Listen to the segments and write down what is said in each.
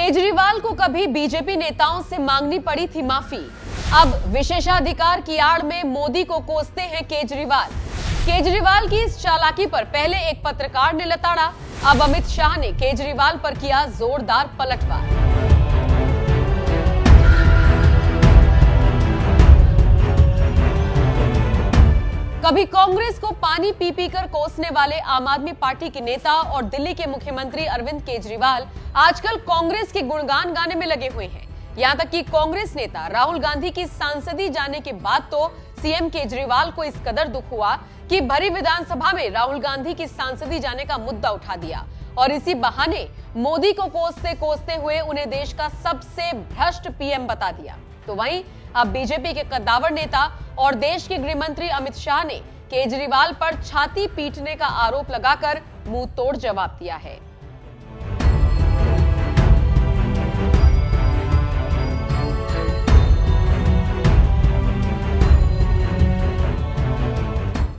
केजरीवाल को कभी बीजेपी नेताओं से मांगनी पड़ी थी माफी। अब विशेषाधिकार की आड़ में मोदी को कोसते हैं केजरीवाल। केजरीवाल की इस चालाकी पर पहले एक पत्रकार ने लताड़ा, अब अमित शाह ने केजरीवाल पर किया जोरदार पलटवार। कभी कांग्रेस को पानी पी पी कर कोसने वाले आम आदमी पार्टी के नेता और दिल्ली के मुख्यमंत्री अरविंद केजरीवाल आजकल कांग्रेस के गुणगान गाने में लगे हुए हैं। यहां तक कि कांग्रेस नेता राहुल गांधी की सांसदी जाने के बाद तो सीएम केजरीवाल को इस कदर दुख हुआ कि भरी विधानसभा में राहुल गांधी की सांसदी जाने का मुद्दा उठा दिया और इसी बहाने मोदी को कोसते कोसते हुए उन्हें देश का सबसे भ्रष्ट पीएम बता दिया। तो वहीं अब बीजेपी के कद्दावर नेता और देश के गृह मंत्री अमित शाह ने केजरीवाल पर छाती पीटने का आरोप लगाकर मुंह तोड़ जवाब दिया है।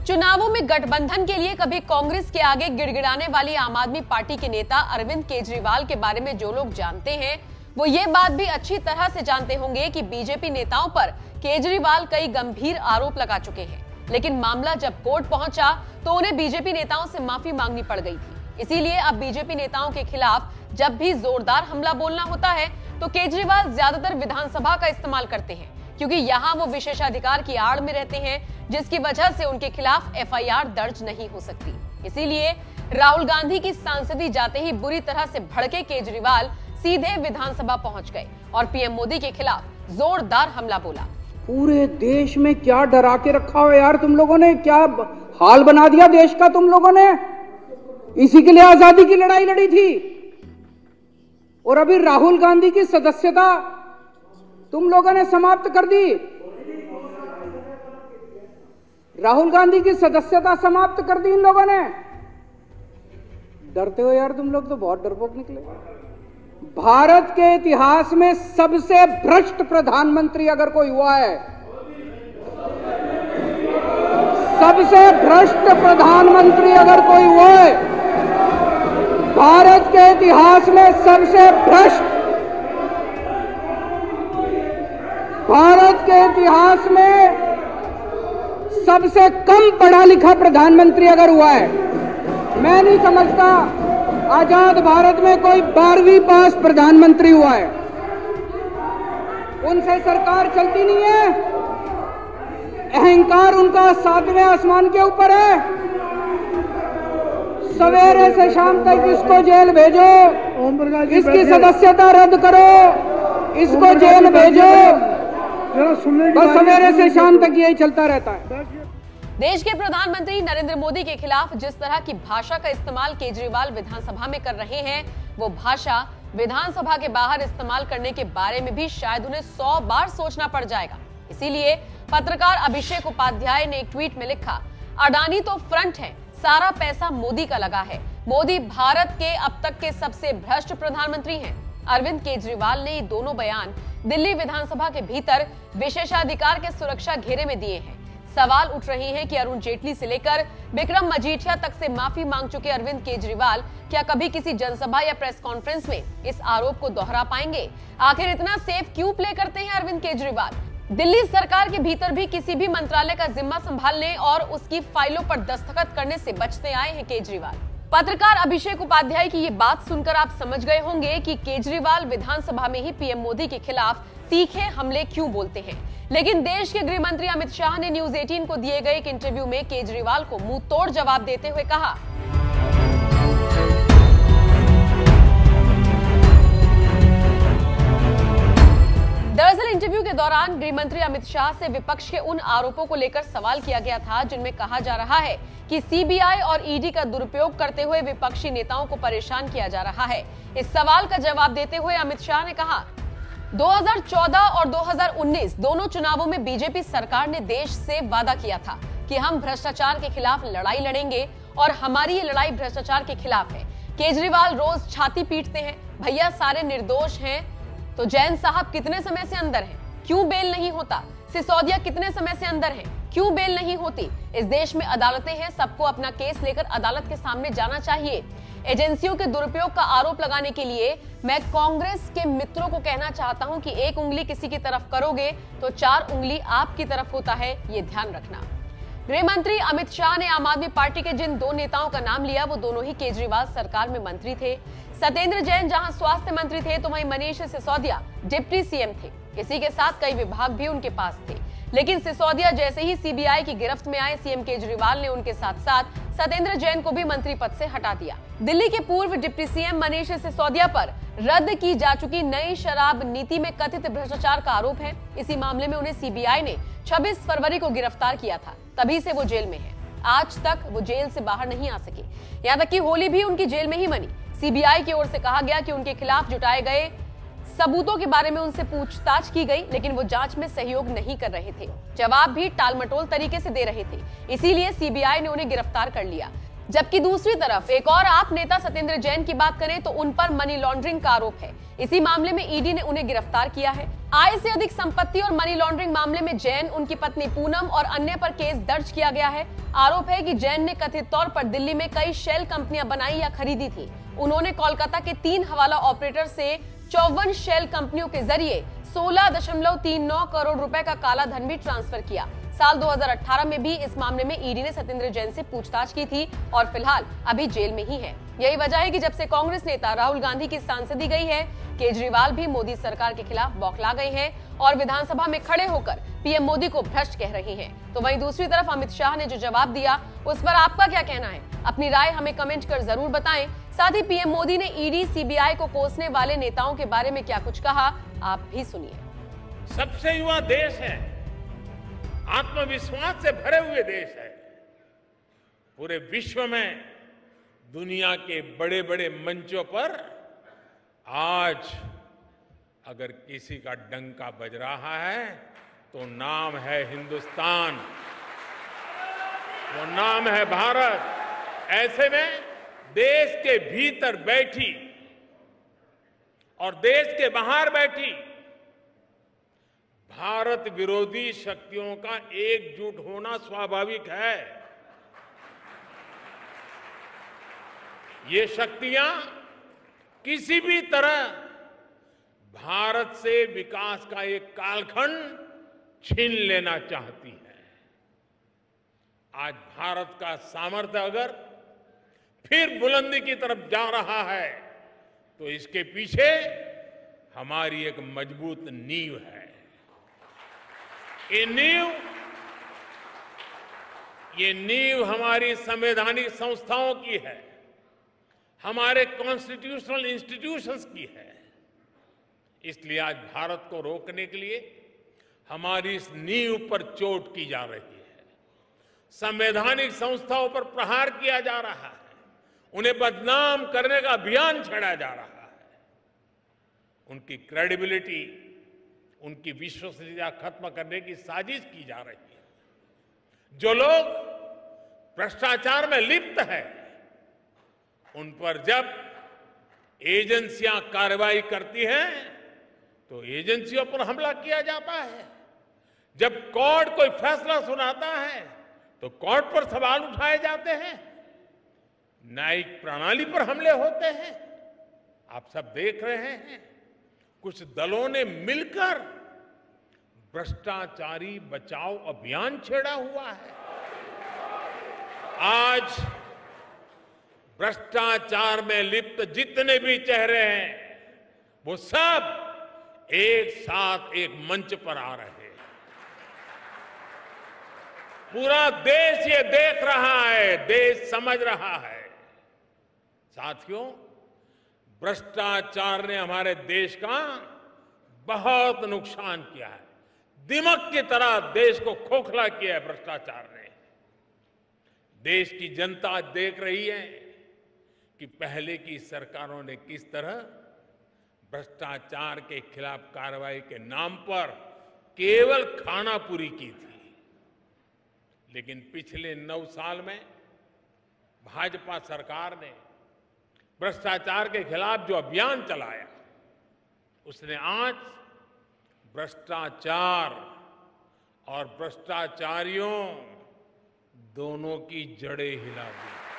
चुनावों में गठबंधन के लिए कभी कांग्रेस के आगे गिड़गिड़ाने वाली आम आदमी पार्टी के नेता अरविंद केजरीवाल के बारे में जो लोग जानते हैं वो ये बात भी अच्छी तरह से जानते होंगे कि बीजेपी नेताओं पर केजरीवाल कई गंभीर आरोप लगा चुके हैं, लेकिन मामला जब कोर्ट पहुंचा तो उन्हें बीजेपी नेताओं से माफी मांगनी पड़ गई थी। इसीलिए अब बीजेपी नेताओं के खिलाफ जब भी जोरदार हमला बोलना होता है तो केजरीवाल ज्यादातर विधानसभा का इस्तेमाल करते हैं, क्योंकि यहाँ वो विशेषाधिकार की आड़ में रहते हैं, जिसकी वजह से उनके खिलाफ एफआईआर दर्ज नहीं हो सकती। इसीलिए राहुल गांधी की सांसदी जाते ही बुरी तरह से भड़के केजरीवाल सीधे विधानसभा पहुंच गए और पीएम मोदी के खिलाफ जोरदार हमला बोला। पूरे देश में क्या डरा के रखा हो यार तुम लोगों ने, क्या हाल बना दिया देश का तुम लोगों ने। इसी के लिए आजादी की लड़ाई लड़ी थी और अभी राहुल गांधी की सदस्यता तुम लोगों ने समाप्त कर दी। राहुल गांधी की सदस्यता समाप्त कर दी इन लोगों ने। डरते हो यार तुम लोग, तो बहुत डरपोक निकले। भारत के इतिहास में सबसे भ्रष्ट प्रधानमंत्री अगर कोई हुआ है, सबसे भ्रष्ट प्रधानमंत्री अगर कोई हुआ है, भारत के इतिहास में सबसे भ्रष्ट, भारत के इतिहास में सबसे कम पढ़ा लिखा प्रधानमंत्री अगर हुआ है, मैं नहीं समझता आजाद भारत में कोई 12वीं पास प्रधानमंत्री हुआ है। उनसे सरकार चलती नहीं है, अहंकार उनका 7वें आसमान के ऊपर है। सवेरे से शाम तक इसको जेल भेजो, इसकी सदस्यता रद्द करो, इसको जेल भेजो, बस सवेरे से शाम तक यही चलता रहता है। देश के प्रधानमंत्री नरेंद्र मोदी के खिलाफ जिस तरह की भाषा का इस्तेमाल केजरीवाल विधानसभा में कर रहे हैं, वो भाषा विधानसभा के बाहर इस्तेमाल करने के बारे में भी शायद उन्हें 100 बार सोचना पड़ जाएगा। इसीलिए पत्रकार अभिषेक उपाध्याय ने एक ट्वीट में लिखा, अडानी तो फ्रंट है, सारा पैसा मोदी का लगा है। मोदी भारत के अब तक के सबसे भ्रष्ट प्रधानमंत्री हैं। अरविंद केजरीवाल ने ये दोनों बयान दिल्ली विधानसभा के भीतर विशेषाधिकार के सुरक्षा घेरे में दिए हैं। सवाल उठ रहे हैं कि अरुण जेटली से लेकर विक्रम मजीठिया तक से माफी मांग चुके अरविंद केजरीवाल क्या कभी किसी जनसभा या प्रेस कॉन्फ्रेंस में इस आरोप को दोहरा पाएंगे? आखिर इतना सेफ क्यों प्ले करते हैं अरविंद केजरीवाल? दिल्ली सरकार के भीतर भी किसी भी मंत्रालय का जिम्मा संभालने और उसकी फाइलों पर दस्तखत करने से बचते आए हैं केजरीवाल। पत्रकार अभिषेक उपाध्याय की ये बात सुनकर आप समझ गए होंगे कि केजरीवाल विधानसभा में ही पीएम मोदी के खिलाफ तीखे हमले क्यों बोलते हैं। लेकिन देश के गृह मंत्री अमित शाह ने न्यूज 18 को दिए गए एक इंटरव्यू में केजरीवाल को मुंह तोड़ जवाब देते हुए कहा, दरअसल इंटरव्यू के दौरान गृह मंत्री अमित शाह से विपक्ष के उन आरोपों को लेकर सवाल किया गया था जिनमें कहा जा रहा है कि सीबीआई और ईडी का दुरुपयोग करते हुए विपक्षी नेताओं को परेशान किया जा रहा है। इस सवाल का जवाब देते हुए अमित शाह ने कहा, 2014 और 2019 दोनों चुनावों में बीजेपी सरकार ने देश से वादा किया था कि हम भ्रष्टाचार के खिलाफ लड़ाई लड़ेंगे और हमारी ये लड़ाई भ्रष्टाचार के खिलाफ है। केजरीवाल रोज छाती पीटते हैं, भैया सारे निर्दोष हैं, तो जैन साहब कितने समय से अंदर हैं? क्यों बेल नहीं होता? सिसोदिया कितने समय से अंदर हैं? क्यों बेल नहीं होती? इस देश में अदालतें हैं, सबको अपना केस लेकर अदालत के सामने जाना चाहिए। एजेंसियों के दुरुपयोग का आरोप लगाने के लिए मैं कांग्रेस के मित्रों को कहना चाहता हूं कि एक उंगली किसी की तरफ करोगे तो 4 उंगली आपकी तरफ होता है, ये ध्यान रखना। गृह मंत्री अमित शाह ने आम आदमी पार्टी के जिन 2 नेताओं का नाम लिया, वो दोनों ही केजरीवाल सरकार में मंत्री थे। सत्येंद्र जैन जहां स्वास्थ्य मंत्री थे, तो वहीं मनीष सिसोदिया डिप्टी सीएम थे। इसी के साथ कई विभाग भी उनके पास थे, लेकिन सिसोदिया जैसे ही सीबीआई की गिरफ्त में आए, सीएम केजरीवाल ने उनके साथ साथ सत्येंद्र जैन को भी मंत्री पद से हटा दिया। दिल्ली के पूर्व डिप्टी सीएम मनीष सिसोदिया पर रद्द की जा चुकी नई शराब नीति में कथित भ्रष्टाचार का आरोप है। इसी मामले में उन्हें सीबीआई ने 26 फरवरी को गिरफ्तार किया था, तभी से वो जेल में है। आज तक वो जेल से बाहर नहीं आ सके, यहाँ तक कि होली भी उनकी जेल में ही मनी। सीबीआई की ओर से कहा गया कि उनके खिलाफ जुटाए गए सबूतों के बारे में उनसे पूछताछ की गई, लेकिन वो जांच में सहयोग नहीं कर रहे थे, जवाब भी टालमटोल तरीके से दे रहे थे, इसीलिए सीबीआई ने उन्हें गिरफ्तार कर लिया। जबकि दूसरी तरफ एक और आप नेता सत्येंद्र जैन की बात करें तो उन पर मनी लॉन्ड्रिंग का आरोप है। इसी मामले में ईडी ने उन्हें गिरफ्तार किया है। आय से अधिक संपत्ति और मनी लॉन्ड्रिंग मामले में जैन, उनकी पत्नी पूनम और अन्य पर केस दर्ज किया गया है। आरोप है कि जैन ने कथित तौर पर दिल्ली में कई शेल कंपनियां बनाई या खरीदी थी। उन्होंने कोलकाता के 3 हवाला ऑपरेटर से 54 शेल कंपनियों के जरिए 16.39 करोड़ रुपए का काला धन भी ट्रांसफर किया। साल 2018 में भी इस मामले में ईडी ने सत्येंद्र जैन से पूछताछ की थी और फिलहाल अभी जेल में ही है। यही वजह है कि जब से कांग्रेस नेता राहुल गांधी की सांसदी गई है, केजरीवाल भी मोदी सरकार के खिलाफ बौखला गए हैं और विधानसभा में खड़े होकर पीएम मोदी को भ्रष्ट कह रहे हैं। तो वहीं दूसरी तरफ अमित शाह ने जो जवाब दिया, उस पर आपका क्या कहना है? अपनी राय हमें कमेंट कर जरूर बताएं। साथ ही पीएम मोदी ने ईडी, सीबीआई को कोसने वाले नेताओं के बारे में क्या कुछ कहा, आप भी सुनिए। सबसे युवा देश है, आत्मविश्वास से भरे हुए देश है। पूरे विश्व में दुनिया के बड़े बड़े मंचों पर आज अगर किसी का डंका बज रहा है तो नाम है हिंदुस्तान, वो नाम है भारत। ऐसे में देश के भीतर बैठी और देश के बाहर बैठी भारत विरोधी शक्तियों का एकजुट होना स्वाभाविक है। ये शक्तियां किसी भी तरह भारत से विकास का एक कालखंड छीन लेना चाहती है। आज भारत का सामर्थ्य अगर फिर बुलंदी की तरफ जा रहा है तो इसके पीछे हमारी एक मजबूत नींव है। ये नींव हमारी संवैधानिक संस्थाओं की है, हमारे कॉन्स्टिट्यूशनल इंस्टीट्यूशंस की है। इसलिए आज भारत को रोकने के लिए हमारी इस नींव पर चोट की जा रही है, संवैधानिक संस्थाओं पर प्रहार किया जा रहा है, उन्हें बदनाम करने का अभियान छेड़ा जा रहा है। उनकी क्रेडिबिलिटी, उनकी विश्वसनीयता खत्म करने की साजिश की जा रही है। जो लोग भ्रष्टाचार में लिप्त हैं, उन पर जब एजेंसियां कार्रवाई करती हैं तो एजेंसियों पर हमला किया जाता है। जब कोर्ट कोई फैसला सुनाता है तो कोर्ट पर सवाल उठाए जाते हैं, न्यायिक प्रणाली पर हमले होते हैं। आप सब देख रहे हैं, कुछ दलों ने मिलकर भ्रष्टाचारी बचाओ अभियान छेड़ा हुआ है। आज भ्रष्टाचार में लिप्त जितने भी चेहरे हैं, वो सब एक साथ एक मंच पर आ रहे हैं। पूरा देश ये देख रहा है, देश समझ रहा है। साथियों, भ्रष्टाचार ने हमारे देश का बहुत नुकसान किया है। दिमक की तरह देश को खोखला किया है भ्रष्टाचार ने। देश की जनता देख रही है कि पहले की सरकारों ने किस तरह भ्रष्टाचार के खिलाफ कार्रवाई के नाम पर केवल खानापुरी की थी। लेकिन पिछले 9 साल में भाजपा सरकार ने भ्रष्टाचार के खिलाफ जो अभियान चलाया, उसने आज भ्रष्टाचार और भ्रष्टाचारियों दोनों की जड़ें हिला दी।